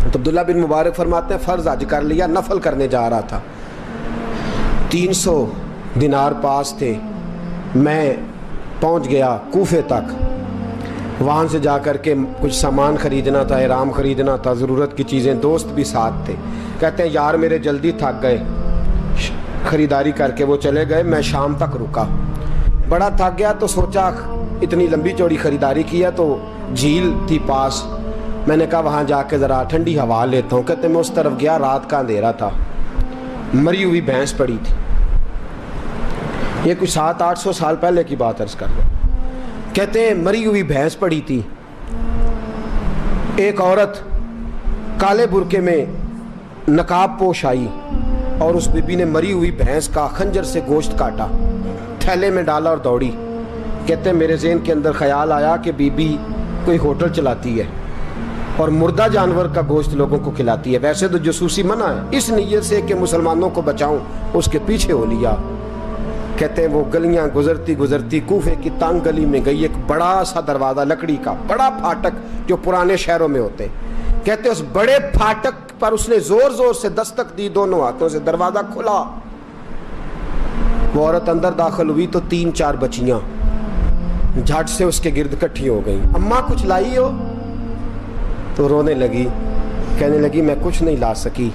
تو عبداللہ بن مبارک فرماتے ہیں فرض حج کر لیا، نفل کرنے جا رہا تھا، 300 دینار پاس تھے، میں پہنچ گیا کوفے تک، وہاں سے جا کر کے کچھ سامان خریدنا تھا، احرام خریدنا تھا، ضرورت کی چیزیں، دوست بھی ساتھ تھے، کہتے ہیں یار میرے جلدی تھک گئے، خریداری کر کے وہ چلے گئے، میں شام تک رکا، بڑا تھک گیا تو سوچا اتنی لمبی چوڑی خریداری کی ہے تو جھیل تھی پاس، میں نے کہا وہاں جا کے ذرا ٹھنڈی ہوا لیتا ہوں، کہتے ہیں میں اس طرف گیا، رات کا اندھیرا تھا، مری ہوئی بھینس پڑی تھی، یہ کچھ 700-800 سال پہلے کی بات عرض کر رہا ہوں، کہتے ہیں مری ہوئی بھینس پڑی تھی، ایک عورت کالے برقعے میں نقاب پوش آئی اور اس بی بی نے مری ہوئی بھینس کا خنجر سے گوشت کاٹا، تھیلے میں ڈالا اور دوڑی، کہتے ہیں میرے ذہن کے اندر خیال آیا کہ بی بی کوئی ہوٹل چلاتی ہے اور مردہ جانور کا گوشت لوگوں کو کھلاتی ہے، ویسے تو جاسوسی منع ہے، اس نیت سے کہ مسلمانوں کو بچاؤں اس کے پیچھے ہو لیا۔ کہتے ہیں وہ گلیاں گزرتی گزرتی کوفے کی تنگ گلی میں گئی، ایک بڑا سا دروازہ لکڑی کا، بڑا پھاٹک جو پرانے شہروں میں ہوتے ہیں، کہتے ہیں اس بڑے پھاٹک پر اس نے زور زور سے دستک دی، دونوں ہاتھوں سے دروازہ کھلا، وہ عورت اندر داخل ہوئی تو 3-4 بچیاں جھٹ سے اس کے گرد کٹھی ہو گئیں، اماں کچھ لائی ہو؟ تو رونے لگی، کہنے لگی میں کچھ نہیں لا سکی،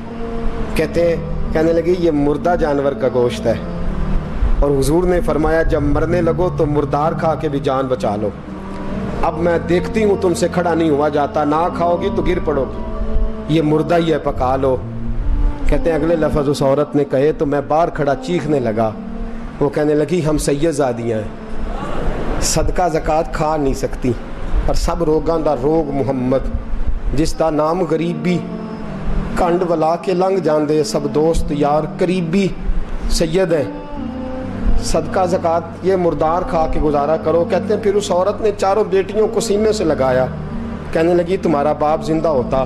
کہنے لگی یہ مردہ جانور کا گوشت ہے، اور حضور نے فرمایا جب مرنے لگو تو مردار کھا کے بھی جان بچا لو، اب میں دیکھتی ہوں تم سے کھڑا نہیں ہوا جاتا، نہ کھاؤ گی تو گر پڑو گی، یہ مردہ ہی ہے پکا لو۔ کہتے ہیں اگلے لفظ اس عورت نے کہے تو میں باہر کھڑا چیخنے لگا، وہ کہنے لگی ہم سید زادیاں ہیں، صدقہ زکوٰۃ کھا نہیں سکتی، اور سب روگاں دا روگ محمد، جس دا نام غریبی، کنڈ ولا کے لنگ جاندے سب دوست یار قریبی، سید ہیں، صدقہ زکوٰۃ یہ مردار کھا کے گزارا کرو۔ کہتے ہیں پھر اس عورت نے 4 بیٹیوں کو سینے سے لگایا، کہنے لگی تمہارا باپ زندہ ہوتا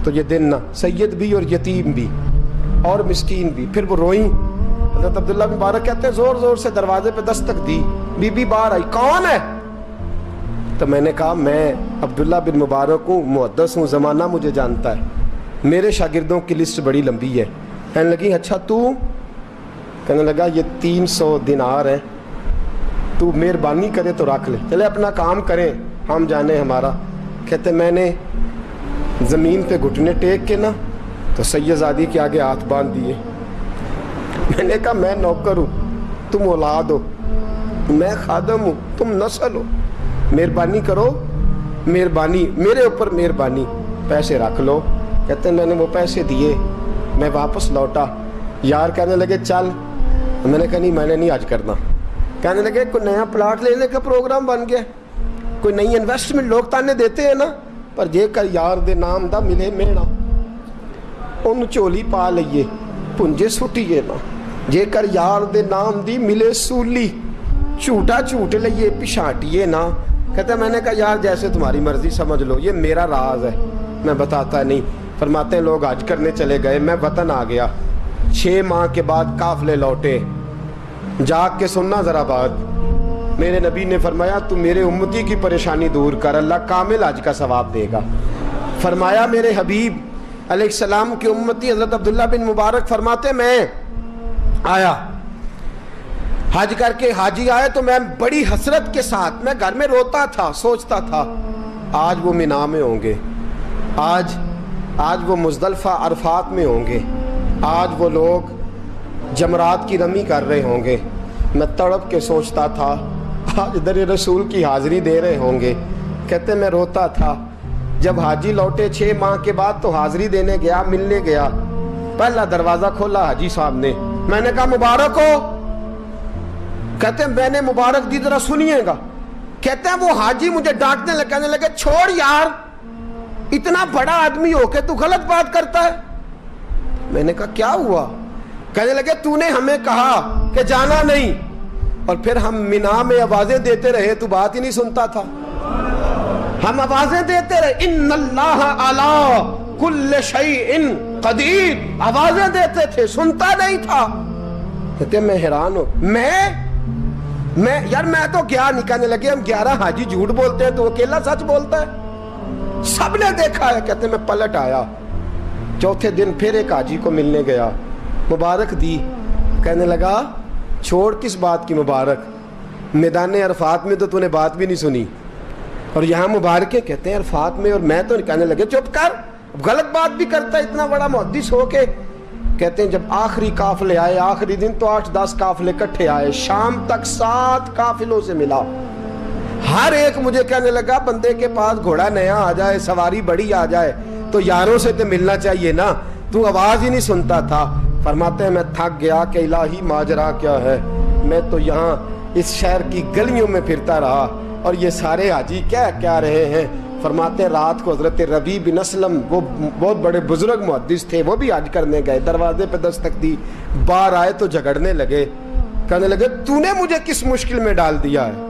تو یہ دن نہ، سید بھی اور یتیم بھی اور مسکین بھی۔ پھر وہ روئیں، حضرت عبداللہ بن مبارک کہتے ہیں زور زور سے دروازے پہ دستک دی، بی بی باہر آئی، کون ہے؟ تو میں نے کہا میں عبداللہ بن مبارک ہوں، محدث ہوں، زمانہ مجھے جانتا ہے، میرے شاگردوں کی لسٹ بڑی لمبی ہے۔ کہنے لگی اچھا تو؟ کہنے لگا یہ 300 دینار ہیں، تو مہربانی کرے تو رکھ لے، چلے اپنا کام کریں ہم جانے ہمارا۔ کہتے میں نے زمین پہ گھٹنے ٹیک کے نا تو سید زادی کے آگے ہاتھ باندھ دیے، میں نے کہا میں نوکر ہوں، تم اولاد ہو، میں خادم ہوں، تم نسل ہو، مہربانی کرو، مہربانی میرے اوپر مہربانی، پیسے رکھ لو۔ کہتے ہیں میں نے وہ پیسے دیے، میں واپس لوٹا، یار کہنے لگے چل، میں نے کہا نہیں میں نے نہیں حج کرنا، کہنے لگے کوئی نیا پلاٹ لینے کا پروگرام بن گیا، کوئی نئی انویسٹمنٹ، لوگ تانے دیتے ہیں نا، پر جے کر یار دے نام دا ملے میڑا ان چولی پا لئیے پنجے سٹیے نا، جے کر یار دے نام دی ملے سولی چھوٹا چھوٹ لئیے پچھاٹیے نا۔ کہتے ہیں میں نے کہا یار جیسے تمہاری مرضی سمجھ لو، یہ میرا راز ہے، میں بتاتا نہیں۔ فرماتے ہیں لوگ حج کرنے چلے گئے، میں وطن آ گیا، 6 ماہ کے بعد قافلے لوٹے، جاگ کے سننا ذرا بات، میرے نبی نے فرمایا تو میرے امتی کی پریشانی دور کر، اللہ کامل حج کا ثواب دے گا۔ فرمایا میرے حبیب علیہ السلام کی امتی حضرت عبداللہ بن مبارک فرماتے میں آیا حج کر کے، حاجی آئے تو میں بڑی حسرت کے ساتھ، میں گھر میں روتا تھا، سوچتا تھا آج وہ مینا میں ہوں گے، آج وہ مزدلفہ عرفات میں ہوں گے، آج وہ لوگ جمرات کی رمی کر رہے ہوں گے، میں تڑپ کے سوچتا تھا آج در رسول کی حاضری دے رہے ہوں گے۔ کہتے میں روتا تھا، جب حاجی لوٹے 6 ماہ کے بعد تو حاضری دینے گیا، ملنے گیا، پہلا دروازہ کھولا حاجی صاحب نے، میں نے کہا مبارک ہو؟ کہتے ہیں میں نے مبارک دی، ذرا سنیے گا۔ کہتے ہیں وہ حاجی مجھے ڈانٹنے لگے، کہنے لگے چھوڑ یار، اتنا بڑا آدمی ہو کے تو غلط بات کرتا ہے۔ میں نے کہا کیا ہوا؟ کہنے لگے تو نے ہمیں کہا کہ جانا نہیں، اور پھر ہم مینا میں آوازیں دیتے رہے، تو بات ہی نہیں سنتا تھا، ہم آوازیں دیتے رہے، ان اللہ علی کل شیء قدیر، آوازیں دیتے تھے، سنتا نہیں تھا۔ کہتے میں حیران ہوں، میں یار میں تو گیا نہیں۔ کہنے لگے ہم 11 حاجی جھوٹ بولتے ہیں تو اکیلا سچ بولتا ہے؟ सब ने देखा है। कहते मैं पलट आया, चौथे दिन फिर एक हाजी को मिलने गया, मुबारक दी। कहने लगा छोड़ किस बात की मुबारक, मैदान अरफात में तो तूने बात भी नहीं सुनी और यहाँ मुबारकें। कहते हैं अरफात में, और मैं तो कहने लगे चुप कर, गलत बात भी करता इतना बड़ा मुहद्दिस हो के। कहते हैं जब आखिरी काफिले आए, आखिरी दिन तो 8-10 काफिले इकट्ठे आए, शाम तक 7 काफिलों से मिला। हर एक मुझे कहने लगा बंदे के पास घोड़ा नया आ जाए, सवारी बड़ी आ जाए तो यारों से तो मिलना चाहिए ना, तू आवाज ही नहीं सुनता था। फरमाते हैं मैं थक गया कि इलाही माजरा क्या है, मैं तो यहाँ इस शहर की गलियों में फिरता रहा और ये सारे हाजी क्या क्या रहे हैं। फरमाते हैं रात को हजरत रबी बिन असलम, वो बहुत बड़े बुजुर्ग मुहद्दिस थे, वो भी हज करने गए, दरवाजे पे दस्तक दी, बाहर आए तो झगड़ने लगे, कहने लगे तूने मुझे किस मुश्किल में डाल दिया है।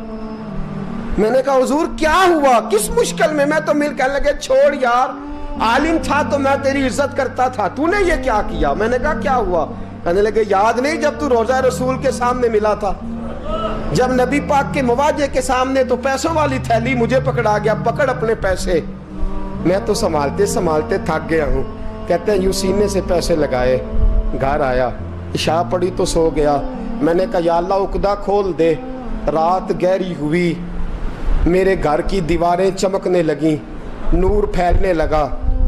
मैंने कहा हुजूर क्या हुआ, किस मुश्किल में। मैं तो मिल कहने लगे छोड़ यार, आलिम था तो मैं तेरी इज्जत करता था, तूने ये क्या किया। मैंने कहा क्या हुआ। कहने लगे याद नहीं जब तू रोजा रसूल के सामने मिला था, जब नबी पाक के मुवाजे के सामने तो पैसों वाली थैली मुझे पकड़ा गया, पकड़ अपने पैसे। मैं तो संभालते संभालते थक गया हूँ। कहते हैं यूं सीने से पैसे लगाए, घर आया, इशा पड़ी तो सो गया। मैंने कहा या अल्लाह उकदा खोल दे। रात गहरी हुई, मेरे घर की दीवारें चमकने लगी, नूर फैलने लगा,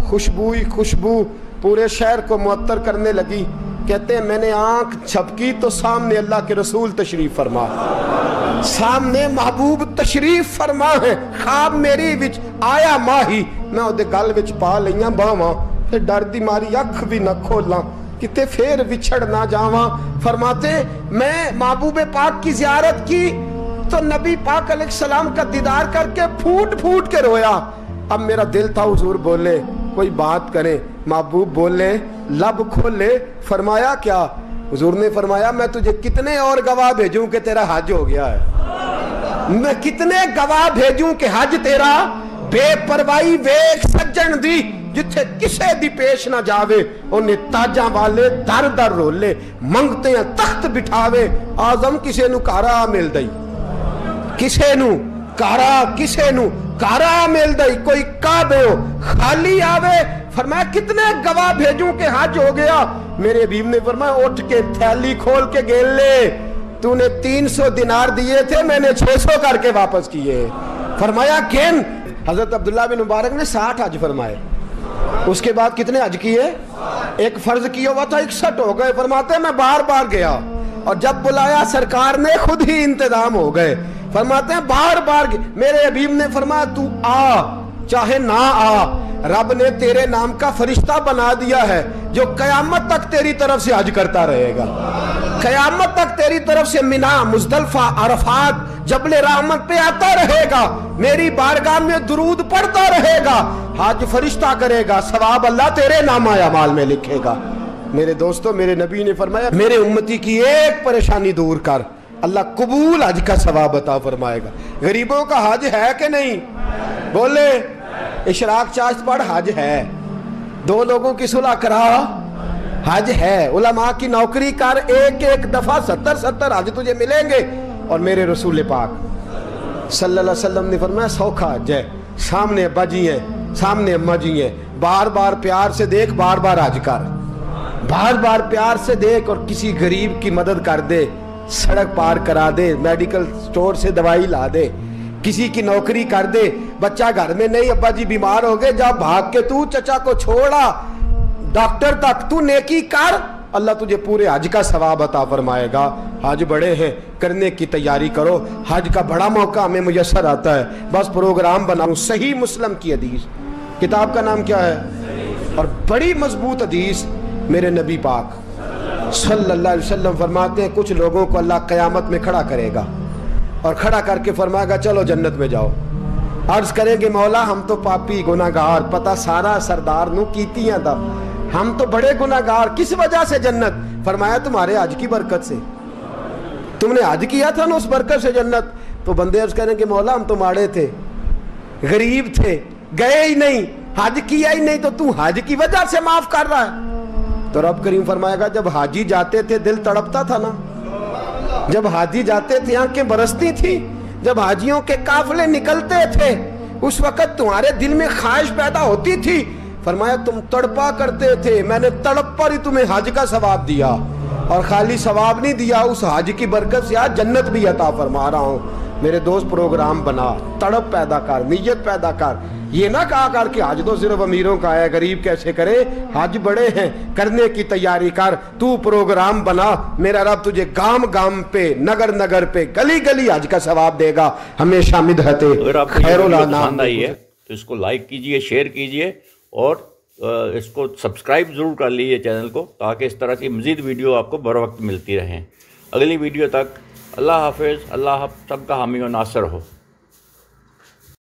खुशबू ही खुशबू पूरे शहर को मुअत्तर करने लगी। कहते हैं मैंने आंख झपकी तो सामने अल्लाह के रसूल तशरीफ फरमा, सामने महबूब तशरीफ फरमा है। ख्वाब मेरी विच आया माही, मैं उहदे गल विच पा लईयां बावां, ते डर दी मारी अख भी न खोलां, किते फिर विछड़ ना जावां। फरमाते मैं महबूब पाक की जियारत की तो नबी पाक अलैहिस्सलाम का दीदार करके फूट फूट के रोया। अब मेरा दिल था हुजूर बोले कोई बात करे, महबूब बोले लब खोले। फरमाया क्या। हुजूर ने फरमाया मैं तुझे कितने और गवाह भेजूं कि तेरा हज हो गया है, मैं कितने गवाह भेजूं कि हज तेरा बेपरवाही वेख सज्जन दी, जिथे किसे दी पेश ना जावे उन्हें ताजा वाले दर दर रोले, मंगते हैं तख्त बिठावे, आजम किसे नु कारा मिल दई, किसे नु कारा, किसे नु कारा मिल दई, कोई काबे हो खाली आवे। फरमाया कितने गवाह भेजूं कि हज हो गया। मेरे हबीब ने फरमाया उठ के थैली खोल के गेल ले, तूने 300 दिनार दिए थे, मैंने 600 करके वापस किए। फरमाया किन। हजरत अब्दुल्ला बिन मुबारक ने 60 हज फरमाए, उसके बाद कितने हज किए, एक फर्ज किया हुआ था 61 हो गए। फरमाते मैं बार बार गया और जब बुलाया सरकार ने खुद ही इंतजाम हो गए। फरमाते हैं बार बार मेरे हबीब ने फरमाया तू आ चाहे ना आ, रब ने तेरे नाम का फरिश्ता बना दिया है जो कयामत तक तेरी तरफ से हज करता रहेगा, कयामत तक तेरी तरफ से मिना मुजदलफा अरफात जबले रहमत पे आता रहेगा, मेरी बारगाह में दुरूद पढ़ता रहेगा, हज फरिश्ता करेगा, सवाब अल्लाह तेरे नामा अमाल में लिखेगा। मेरे दोस्तों मेरे नबी ने फरमाया मेरे उम्मती की एक परेशानी दूर कर, अल्लाह कबूल हज का सवाब अता फरमाएगा। गरीबों का हज है कि नहीं, बोले इशराक चाश्त पढ़ हज है, दो लोगों की सुलह करा हज है, उलमा की नौकरी कर, एक एक दफा 70-70 हज तुझे मिलेंगे। और मेरे रसूल पाक सल्लल्लाहु अलैहि वसल्लम ने फरमाया सौखा हज है, सामने अब्बा जी हैं, सामने अम्मा जी हैं, बार बार प्यार से देख, बार बार हज कर, बार बार प्यार से देख और किसी गरीब की मदद कर दे, सड़क पार करा दे, मेडिकल स्टोर से दवाई ला दे, किसी की नौकरी कर दे, बच्चा घर में नहीं अब्बा जी बीमार हो गए, जा भाग के तू चचा को छोड़ा डॉक्टर तक, तू नेकी कर, अल्लाह तुझे पूरे हज का सवाब अता फरमाएगा। हज बड़े हैं, करने की तैयारी करो, हज का बड़ा मौका हमें मुयस्सर आता है, बस प्रोग्राम बनाऊं। सही मुस्लिम की हदीस, किताब का नाम क्या है, और बड़ी मजबूत हदीस मेरे नबी पाक सल्लल्लाहु अलैहि वसल्लम फरमाते हैं कुछ लोगों को अल्लाह क़यामत में खड़ा करेगा और खड़ा करके फरमाएगा चलो जन्नत में जाओ। अर्ज करेंगे मौला हम तो पापी गुनाहगार, पता सारा सरदार नू कीतियां दा, हम तो बड़े गुनाहगार, किस वजह से जन्नत। फरमाया तुम्हारे हज की बरकत से, तुमने हज किया था ना उस बरकत से जन्नत। तो बंदे अर्ज करेंगे मौला हम तो माड़े थे, गरीब थे, गए ही नहीं, हज किया ही नहीं, तो तू हज की वजह से माफ कर रहा है। तो रब करीम फरमाएगा जब हाजी जाते थे दिल तड़पता था ना, जब हाजी जाते थे आंखें बरसती थी, जब हाजियों के काफले निकलते थे उस वक्त तुम्हारे दिल में ख्वाहिश पैदा होती थी, फरमाया तुम तड़पा करते थे, मैंने तड़प पर ही तुम्हें हज का सवाब दिया, और खाली सवाब नहीं दिया, उस हज की बरकत से आज जन्नत भी अता फरमा रहा हूँ। मेरे दोस्त प्रोग्राम बना, तड़प पैदा कर, नीयत पैदा कर, ये ना कहा कर कि हज तो सिर्फ अमीरों का है, गरीब कैसे करे, हज बड़े हैं, करने की तैयारी कर, तू प्रोग्राम बना, मेरा रब तुझे गांव गांव पे, नगर नगर पे, गली गली हज का सवाब देगा, हमेशा मिदहते खैरुल अनाम। तो इसको लाइक कीजिए, शेयर कीजिए, और इसको सब्सक्राइब ज़रूर कर लीजिए चैनल को, ताकि इस तरह की मज़ीद वीडियो आपको बर वक्त मिलती रहें। अगली वीडियो तक अल्लाह हाफ़िज़, अल्लाह सबका हामी व नासर हो।